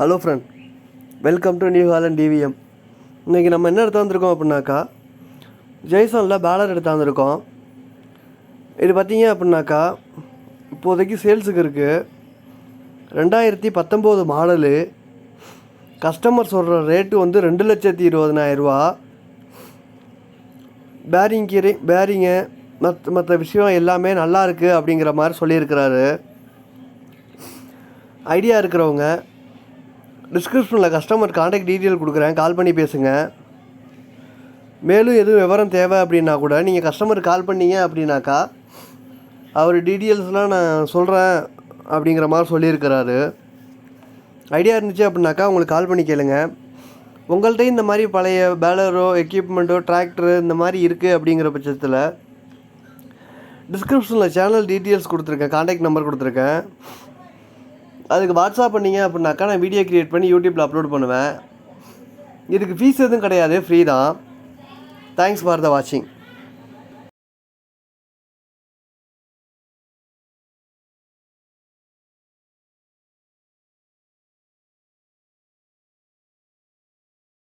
Hello friend, welcome to New Holland TVM. இன்றைக்கி நம்ம என்ன எடுத்து வந்திருக்கோம் அப்படின்னாக்கா, ஜெய்சனில் பேலர் எடுத்து வந்திருக்கோம். இது பார்த்தீங்க அப்படின்னாக்கா இப்போதைக்கு சேல்ஸுக்கு இருக்குது. 2019 மாடலு. கஸ்டமர் சொல்கிற ரேட்டு வந்து 2,20,000 பேரிங்கு மற்ற விஷயம் எல்லாமே நல்லா இருக்குது அப்படிங்கிற மாதிரி சொல்லியிருக்கிறாரு. ஐடியா இருக்கிறவங்க டிஸ்கிரிப்ஷனில் கஸ்டமர் கான்டாக்ட் டீட்டெயில் கொடுக்குறேன், கால் பண்ணி பேசுங்க. மேலும் எதுவும் விவரம் தேவை அப்படின்னா கூட நீங்கள் கஸ்டமருக்கு கால் பண்ணிங்க அப்படின்னாக்கா அவர் டீட்டெயில்ஸ்லாம் நான் சொல்கிறேன் அப்படிங்கிற மாதிரி சொல்லியிருக்கிறாரு. ஐடியா இருந்துச்சு அப்படின்னாக்கா உங்களுக்கு கால் பண்ணி கேளுங்க. உங்கள்கிட்ட இந்த மாதிரி பழைய பேலரோ எக்யூப்மெண்ட்டோ டிராக்டரு இந்த மாதிரி இருக்குது அப்படிங்கிற பட்சத்தில் டிஸ்கிரிப்ஷனில் சேனல் டீட்டெயில்ஸ் கொடுத்துருக்கேன், கான்டாக்ட் நம்பர் கொடுத்துருக்கேன். அதுக்கு வாட்ஸ்அப் பண்ணிங்க அப்படின்னாக்கா நான் வீடியோ க்ரியேட் பண்ணி யூடியூப்பில் அப்லோட் பண்ணுவேன். இதுக்கு ஃபீஸ் எதுவும் கிடையாது, ஃப்ரீ தான். தேங்க்ஸ் ஃபார் த வாட்சிங்.